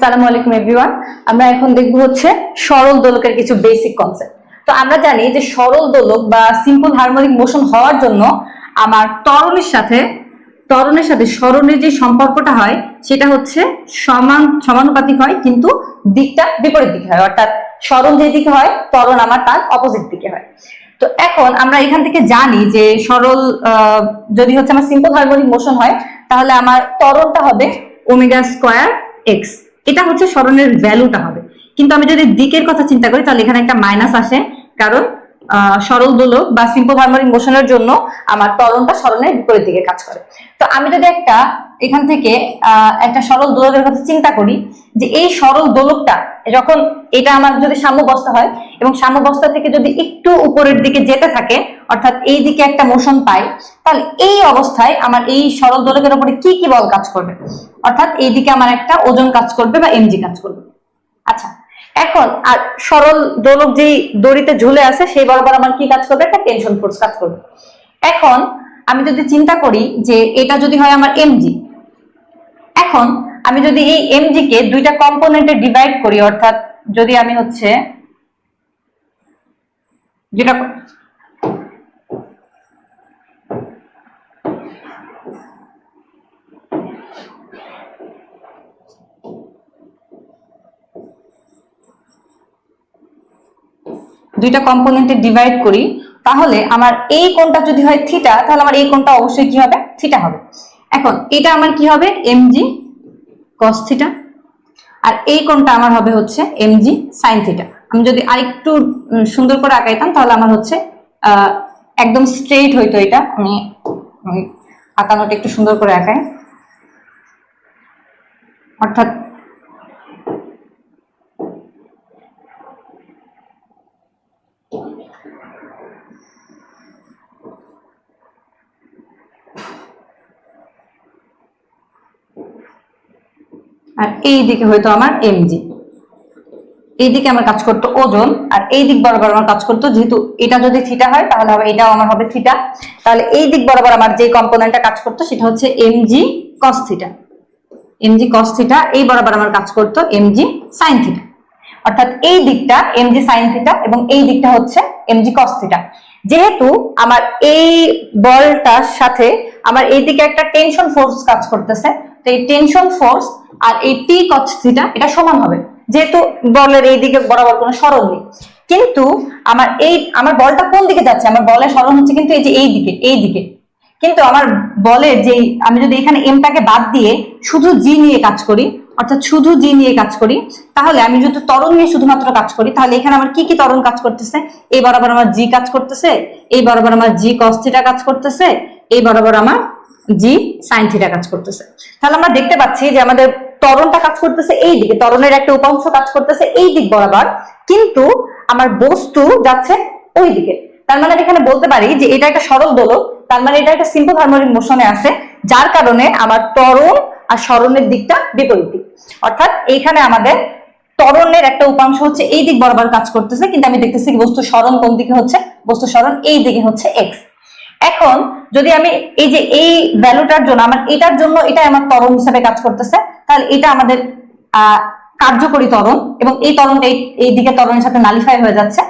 আসসালামু আলাইকুম এভরিওয়ান। আমরা এখন দেখব হচ্ছে সরল দোলকের কিছু বেসিক কনসেপ্ট। তো আমরা জানি যে সরল দোলক বা সিম্পল হারমোনিক মোশন হওয়ার জন্য আমার ত্বরণের সাথে সরণের যে সম্পর্কটা হয় সেটা হচ্ছে সমানুপাতিক হয়, কিন্তু দিকটা বিপরীত দিকে হয়। অর্থাৎ সরণ যে দিকে হয়, ত্বরণ আমার তার অপোজিট দিকে হয়। তো এখন আমরা এখান থেকে জানি যে সরল যদি হচ্ছে আমার সিম্পল হারমোনিক মোশন হয়, তাহলে আমার ত্বরণটা হবে ওমেগা স্কয়ার এক্স। এটা হচ্ছে সরণের ভ্যালুটা হবে। কিন্তু আমি যদি দিকের কথা চিন্তা করি তাহলে এখানে একটা মাইনাস আসে, কারণ সরল দোলক বা সিম্পল হারমোনিক মোশনের জন্য আমার ত্বরণটা সরণের বিপরীত দিকে কাজ করে। তো আমি যদি এখান থেকে একটা সরল দোলকের কথা চিন্তা করি, যে এই সরল দোলকটা যখন এটা আমার যদি সাম্যাবস্থা হয় এবং সাম্যাবস্থা থেকে যদি একটু উপরের দিকে যেতে থাকে, অর্থাৎ এই দিকে একটা মোশন পাই, তাহলে এই অবস্থায় আমার এই সরল দোলকের উপরে কি কি বল কাজ করবে? অর্থাৎ এই দিকে আমার একটা ওজন কাজ করবে বা এমজি কাজ করবে। আচ্ছা, এখন আর সরল দোলক যেই দড়িতে ঝুলে আছে সেই বরাবর আমার কি কাজ করবে? একটা টেনশন ফোর্স কাজ করবে। এখন আমি যদি চিন্তা করি যে এটা যদি হয় আমার এমজি, এখন আমি যদি এই এমজি কে দুইটা কম্পোনেন্টে ডিভাইড করি, অর্থাৎ যদি আমি হচ্ছে যেটা দুইটা কম্পোনেন্টে ডিভাইড করি, তাহলে আমার এই কোণটা যদি হয় থিটা, তাহলে আমার এই কোণটা অবশ্যই কি হবে? থিটা হবে। এখন এটা আমার কি হবে? MG cos theta. আর এই কোণটা আমার হবে হচ্ছে এমজি সাইন থিটা। আমি যদি আরেকটু সুন্দর করে আঁকাইতাম তাহলে আমার হচ্ছে একদম স্ট্রেইট হইতো। এটা আমি আঁকানোটা একটু সুন্দর করে আঁকাই, অর্থাৎ আর এই দিকে হয়তো আমার এমজি, এই দিকে আমার কাজ করতো ওজন, আর এই দিক বরাবর আমার কাজ করতো, যেহেতু এটা যদি থিটা হয় তাহলে হবে এটাও আমার হবে থিটা, তাহলে এই দিক বরাবর আমার যে কম্পোনেন্টটা কাজ করতো সেটা হচ্ছে MG cos theta. MG cos theta, এই বরাবর আমার কাজ করতো এমজি সাইন থিটা। অর্থাৎ এই দিকটা এমজি সাইন থিটা এবং এই দিকটা হচ্ছে এমজি কস থিটা। যেহেতু আমার এই বলটার সাথে আমার এই দিকে একটা টেনশন ফোর্স কাজ করতেছে, তো এই টেনশন ফোর্স আর এই টি কস থিটা এটা সমান হবে, যেহেতু বলের এই দিকে বরাবর কোনো সরণ নেই। কিন্তু আমার বলটা কোন দিকে যাচ্ছে? আমার বলের সরণ হচ্ছে কিন্তু এই যে এই দিকে। কিন্তু আমার বলের যে আমি যদি এখানে এমটাকে বাদ দিয়ে শুধু জি নিয়ে কাজ করি, অর্থাৎ শুধু জি নিয়ে কাজ করি, তাহলে আমি যদি ত্বরণ নিয়ে শুধুমাত্র কাজ করি, তাহলে এখানে আমার কি কি ত্বরণ কাজ করতেছে? এই বরাবর আমার জি কাজ করতেছে, এই বরাবর আমার জি কস থিটা কাজ করতেছে, এই বরাবর আমার জি সাইন থিটা কাজ করতেছে। তাহলে আমরা দেখতে পাচ্ছি যে আমাদের ত্বরণটা কাজ করতেছে এই দিকে, ত্বরণের একটা উপাংশ কাজ করতেছে এই দিক বরাবর, কিন্তু আমার বস্তু যাচ্ছে ওই দিকে। তার মানে এখানে বলতে পারি যে এটা একটা সরল দোলক, তার মানে এটা একটা সিম্পল হারমোনিক মোশনে আছে, যার কারণে আমার ত্বরণ আর সরণের দিকটা বিপরীত দিক। অর্থাৎ এইখানে আমাদের ত্বরণের একটা উপাংশ হচ্ছে এই দিক বরাবর কাজ করতেছে, কিন্তু আমি দেখতেছি বস্তু সরণ কোন দিকে হচ্ছে? বস্তু সরণ এই দিকে হচ্ছে এক্স। এখন যদি আমি এই যে এই ভ্যালুটার জন্য আমার এটার জন্য এটা আমার ত্বরণ হিসাবে কাজ করতেছে, তাহলে এটা আমাদের কার্যকরী ত্বরণ, এবং এই ত্বরণটা এই দিকে ত্বরণের সাথে নালিফাই হয়ে যাচ্ছে,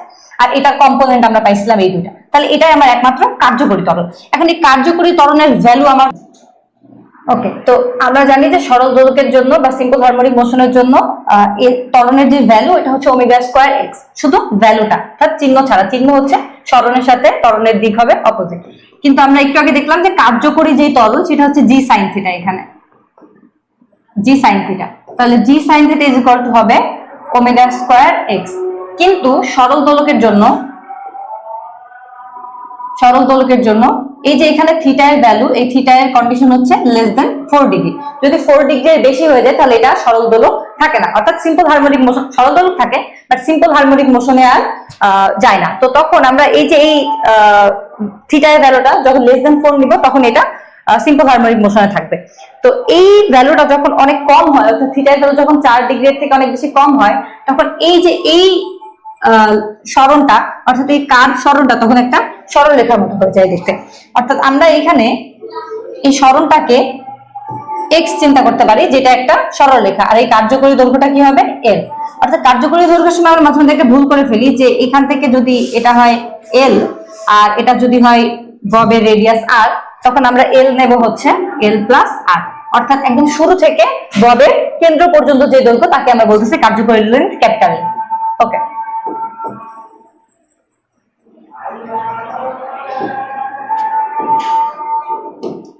আর এটার কম্পোনেন্ট আমরা পাইছিলাম এই দুইটা, তাহলে এটাই আমার একমাত্র কার্যকরী ত্বরণ। এখন এই কার্যকরী ত্বরণের ভ্যালু আমার ওকে, তো আমরা জানি যে সরল দোলকের জন্য বা সিম্পল হারমোনিক মোশনের জন্য এই ত্বরণের যে ভ্যালু এটা হচ্ছে ওমেগা স্কয়ার এক্স, শুধু ভ্যালুটা, অর্থাৎ চিহ্ন ছাড়া। চিহ্ন হচ্ছে সরণের সাথে ত্বরণের দিক হবে অপোজিট। কিন্তু আমরা একটু আগে দেখলাম যে কার্যকরী যে ত্বরণ সেটা হচ্ছে জি সাইন থিটা, এখানে জি সাইন থিটা। তাহলে g sine theta is equal to হবে ওমেগা স্কয়ার এক্স। কিন্তু সরল দোলকের জন্য এই যে এখানে থিটা এর ভ্যালু, এই থিটা এর কন্ডিশন হচ্ছে লেস দেন 4 ডিগ্রি। যদি 4 ডিগ্রি বেশি হয়ে যায় তাহলে এটা সরল দোলক থাকে না, অর্থাৎ সিম্পল হারমোনিক মোশন। সরল দোলক থাকে বাট সিম্পল হারমোনিক মোশনে আর যায় না। তো তখন আমরা এই যে এই থিটা এর ভ্যালুটা যখন লেস দেন 4 নিব, তখন এটা সিম্পল হারমোনিক মোশনে থাকবে। তো এই ভ্যালুটা যখন অনেক কম হয়, অর্থাৎ থিটা এর ভ্যালু যখন 4 ডিগ্রির থেকে অনেক বেশি কম হয়, তখন এই যে এই সরণটা, অর্থাৎ এই কার্ভ সরণটা তখন একটা সরল রেখার মতো হয়ে যায় দেখতে। অর্থাৎ আমরা এখানে এই সরণটাকে এক্স চিন্তা করতে পারি, যেটা একটা সরলরেখা, আর এই কার্যকরী দৈর্ঘ্যটা কি হবে এল। অর্থাৎ কার্যকরী দৈর্ঘ্যের সময় আমরা মাঝখান থেকে ভুল করে ফেলি যে এখান থেকে যদি এটা হয় এল আর এটা যদি হয় ববের রেডিয়াস আর, তখন আমরা এল নেব হচ্ছে এল প্লাস আর। অর্থাৎ একদম শুরু থেকে ববের কেন্দ্র পর্যন্ত যে দৈর্ঘ্য তাকে আমরা বলতেছি কার্যকরী লেন্থ ক্যাপিটাল। ওকে,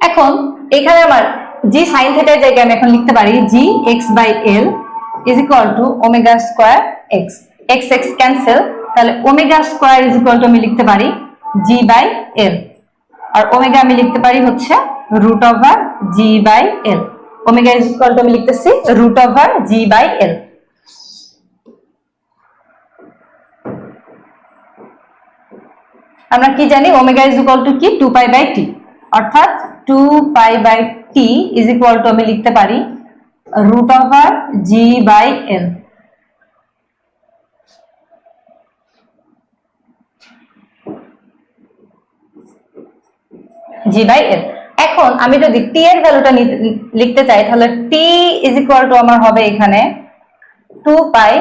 এখন এখানে আমার জি সাইন থিটার জায়গায় আমি এখন লিখতে পারি g x by l is equal to omega square x. X x cancel, তাহলে omega square is equal to আমি লিখতে পারি জি বাই এল, আর ওমেগা আমি লিখতে পারি হচ্ছে root over g by l. Omega is equal to আমি লিখতেছি root over g by l. আমরা কি জানি ওমেগা ইজ ইকুয়াল টু কি 2 পাই বাই টি, অর্থাৎ 2 pi by t is equal to আমি লিখতে পারি root over g by l. G by l. এখন আমি যদি টি এর ভ্যালুটা লিখতে চাই তাহলে টি ইজ ইকুয়াল টু আমার হবে এখানে 2 পাই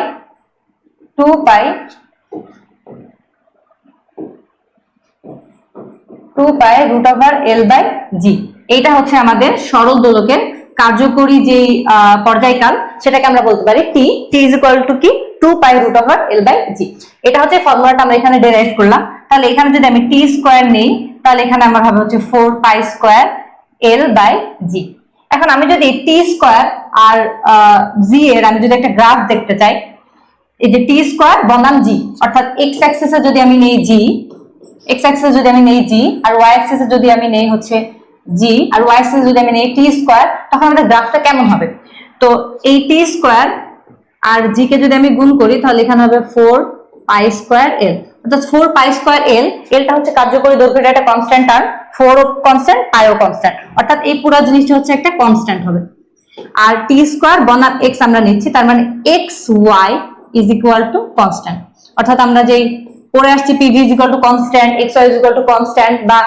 রুট ওভার এল বাই জি। এইটা হচ্ছে আমাদের সরল দোলকের কার্যকরী যে পর্যায়কাল, সেটাকে আমরা বলতে পারি টি ইজ ইকুয়াল টু কি 2 পাই রুট ওভার এল বাই জি। এটা হচ্ছে ফর্মুলাটা আমরা এখানে ডেরাইভ করলাম। তাহলে এখানে যদি আমি টি স্কোয়ার নেই তাহলে এখানে আমার হবে হচ্ছে 4 পাই স্কোয়ার এল বাই জি। এখন আমি যদি টি স্কোয়ার আর জি এর আমি যদি একটা গ্রাফ দেখতে চাই, এই যে টি স্কোয়ার বনাম জি, অর্থাৎ এক্স অ্যাক্সিসে যদি আমি নেই জি, এক্স অ্যাক্সিসে যদি আমি নেই জি, আর ওয়াই অ্যাক্সিসে যদি আমি নেই হচ্ছে জি, আর ওয়াই অ্যাক্সিসে যদি আমি নেই টি স্কোয়ার, তখন আমাদের গ্রাফটা কেমন হবে? তো এই টি স্কোয়ার আর জি কে যদি আমি গুণ করি তাহলে এখানে হবে 4 পাই স্কোয়ার এল। অর্থাৎ 4 পাই স্কোয়ার এল, এলটা হচ্ছে কার্যকরী দৈর্ঘ্যটা একটা কনস্ট্যান্ট, আর 4 ও কনস্ট্যান্ট পাইও কনস্ট্যান্ট, অর্থাৎ এই পুরো জিনিসটা হচ্ছে একটা কনস্ট্যান্ট হবে। আর টি স্কোয়ার বনাম এক্স আমরা নিচ্ছি, তার মানে x y is equal to constant. অর্থাৎ আমরা যেই পড়ে আসছি PV is equal to constant, x y is equal to constant, বা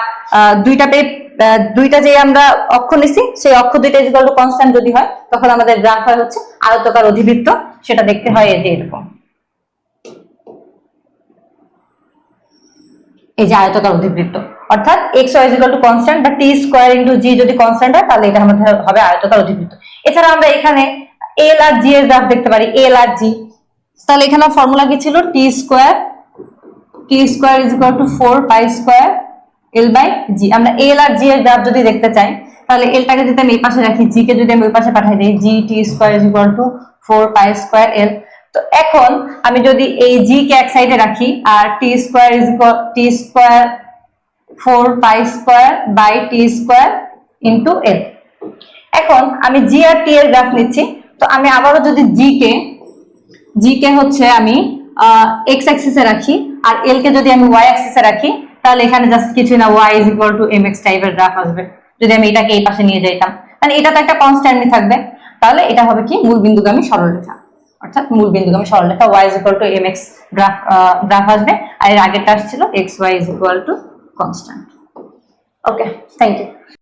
দুইটা যে আমরা অক্ষ নিছি সেই অক্ষ দুইটা ইজ ইকুয়াল টু কনস্ট্যান্ট যদি হয়, তখন আমাদের গ্রাফ হয় হচ্ছে আয়তাকার অধিবৃত্ত। সেটা দেখতে হয় এই যে এরকম, এই যে আয়তাকার অধিবৃত্ত। অর্থাৎ x y is equal to constant বা টি স্কোয়ার ইনটু জি যদি কনস্ট্যান্ট হয় তাহলে এটা আমাদের হবে আয়তাকার অধিবৃত্ত। এছাড়া আমরা এখানে এল আর জি এর গ্রাফ দেখতে পারি, এল আর জি। তাহলে এখানে ফর্মুলা কি ছিল? T square is equal to 4 pi square l by g. আমরা এল আর জি এর গ্রাফ যদি দেখতে চাই তাহলে এলটাকে যদি আমি এই পাশে রাখি, জি কে যদি আমি ওই পাশে পাঠিয়ে দিই, g T square is equal to 4 pi square l. তো এখন আমি যদি এই জি কে এক সাইডে রাখি আর T square is equal T square 4 pi square by T square into l. এখন আমি জি আর টি এর গ্রাফ নিচ্ছি, তো আমি আবারও যদি জি কে হচ্ছে আমি এক্স অ্যাক্সিসে রাখি আর এল কে যদি আমি ওয়াই অ্যাক্সিসে রাখি, তাহলে এখানে জাস্ট কিছু না y is equal to m x টাইপের গ্রাফ আসবে। যদি আমি এটাকে এই পাশে নিয়ে যাইতাম, মানে এটা তো একটা কনস্ট্যান্টই থাকবে, তাহলে এটা হবে কি মূল বিন্দুগামী সরলরেখা। অর্থাৎ মূল বিন্দুগামী সরলরেখা y is equal to m x graph আসবে, আর এর আগেরটা আসছিল x y is equal to constant. Okay, thank you.